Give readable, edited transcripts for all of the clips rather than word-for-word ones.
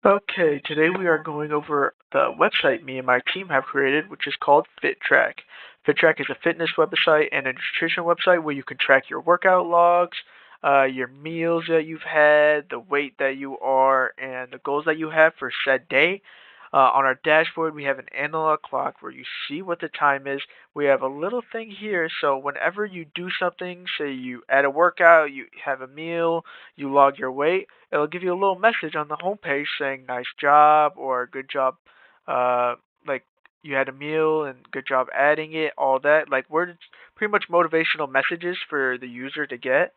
Okay, today we are going over the website me and my team have created, which is called FitTrack. FitTrack is a fitness website and a nutrition website where you can track your workout logs, your meals that you've had, the weight that you are, and the goals that you have for said day. On our dashboard, we have an analog clock where you see what the time is. We have a little thing here, so whenever you do something, say you add a workout, you have a meal, you log your weight, it'll give you a little message on the homepage saying nice job or good job, uh, like you had a meal and good job adding it, all that. Like words, pretty much motivational messages for the user to get.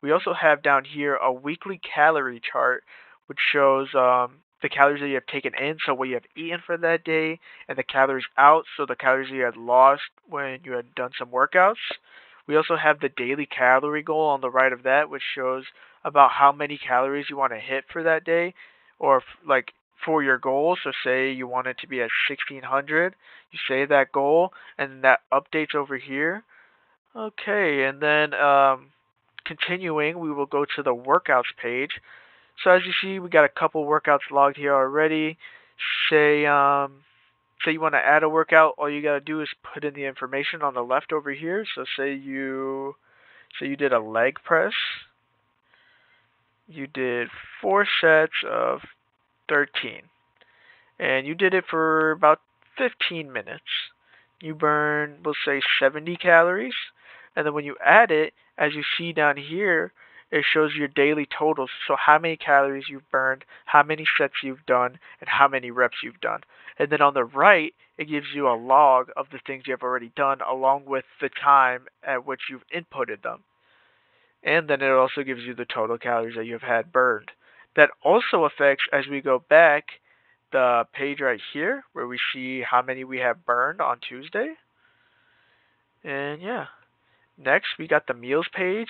We also have down here a weekly calorie chart, which shows the calories that you have taken in, so what you have eaten for that day, and the calories out, so the calories you had lost when you had done some workouts. We also have the daily calorie goal on the right of that, which shows about how many calories you want to hit for that day, or like for your goal. So say you want it to be at 1600, you say that goal, and that updates over here. Okay, and then continuing, we will go to the workouts page. So as you see, we got a couple workouts logged here already. Say say you want to add a workout, all you gotta do is put in the information on the left over here. So say you did a leg press. You did 4 sets of 13, and you did it for about 15 minutes. You burn, we'll say 70 calories, and then when you add it, as you see down here, it shows your daily totals. So how many calories you've burned, how many sets you've done, and how many reps you've done. And then on the right, it gives you a log of the things you have already done along with the time at which you've inputted them. And then it also gives you the total calories that you've had burned. That also affects, as we go back, the page right here where we see how many we have burned on Tuesday. And yeah, next we got the meals page.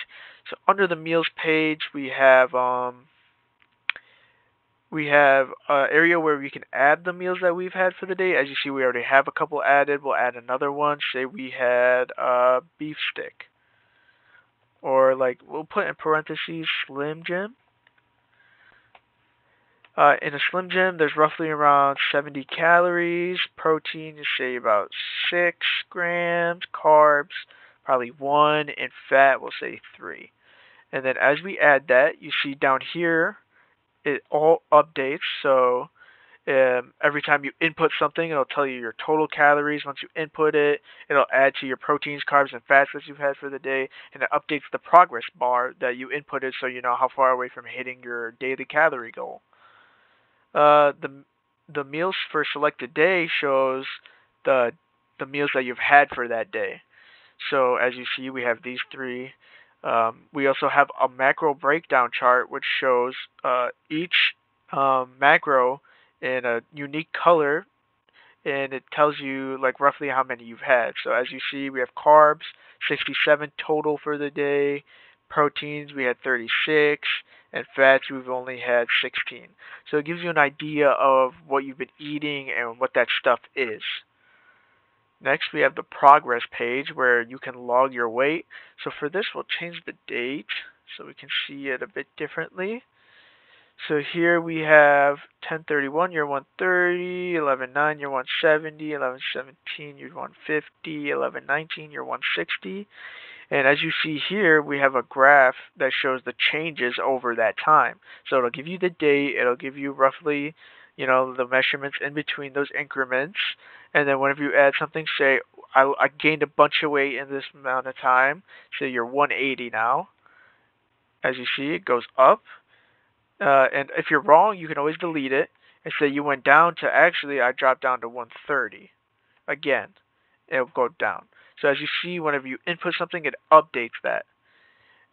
So under the meals page we have an area where we can add the meals that we've had for the day. As you see, we already have a couple added. We'll add another one. Say we had a beef stick, or like we'll put in parentheses Slim Jim. In a Slim Jim, there's roughly around 70 calories. Protein is say about 6 grams. Carbs, probably 1. And fat, we'll say 3. And then as we add that, you see down here, it all updates. So every time you input something, it'll tell you your total calories. Once you input it, it'll add to your proteins, carbs, and fats that you've had for the day. And it updates the progress bar that you inputted so you know how far away from hitting your daily calorie goal. The meals for selected day shows the the meals that you've had for that day. So as you see, we have these three. We also have a macro breakdown chart which shows each macro in a unique color, and it tells you like roughly how many you've had. So as you see, we have carbs, 67 total for the day. Proteins, we had 36, and fats, we've only had 16. So it gives you an idea of what you've been eating and what that stuff is. Next, we have the progress page where you can log your weight. So for this, we'll change the date so we can see it a bit differently. So here we have 1031, you're 130, 11:09, you're 170, 11:17, you're 150, 11:19, you're 160. And as you see here, we have a graph that shows the changes over that time. So it'll give you the date, it'll give you roughly, the measurements in between those increments. And then whenever you add something, say, I gained a bunch of weight in this amount of time, say you're 180 now. As you see, it goes up. And if you're wrong, you can always delete it and say you went down to actually I dropped down to 130. Again, it'll go down. So as you see, whenever you input something, it updates that.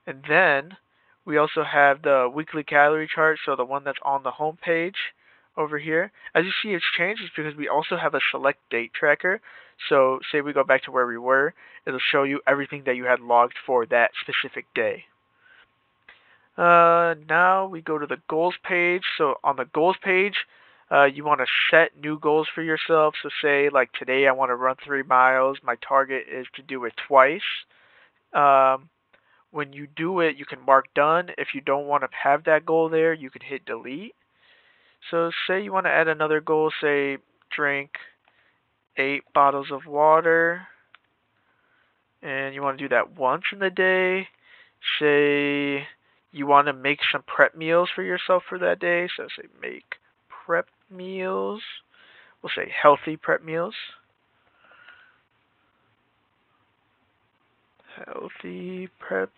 And then we also have the weekly calorie chart, so the one that's on the home page over here. As you see, it's changed because we also have a select date tracker. So say we go back to where we were, it'll show you everything that you had logged for that specific day. Now we go to the goals page. So on the goals page, you want to set new goals for yourself. So say like today I want to run 3 miles. My target is to do it twice. Um, when you do it, you can mark done. If you don't want to have that goal there, you can hit delete. So say you want to add another goal, say drink 8 bottles of water, and you want to do that once in the day. Say you want to make some prep meals for yourself for that day, so say make prep meals. We'll say healthy prep meals. Healthy prep.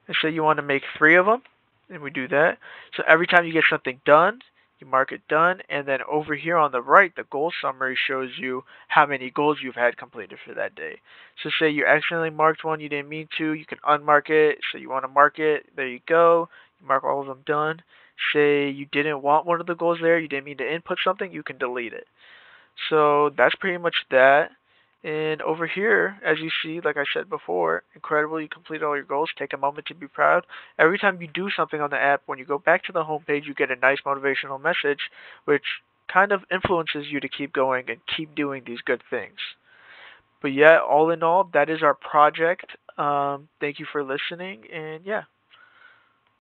And say you want to make 3 of them, and we do that. So every time you get something done, you mark it done, and then over here on the right, the goal summary shows you how many goals you've had completed for that day. So say you accidentally marked one you didn't mean to, you can unmark it. So you want to mark it, there you go. You mark all of them done. Say you didn't want one of the goals there, you didn't mean to input something, you can delete it. So that's pretty much that. And over here, as you see, like I said before, incredible, you completed all your goals. Take a moment to be proud. Every time you do something on the app, when you go back to the home page, you get a nice motivational message, which kind of influences you to keep going and keep doing these good things. But yeah, all in all, that is our project. Thank you for listening, and yeah.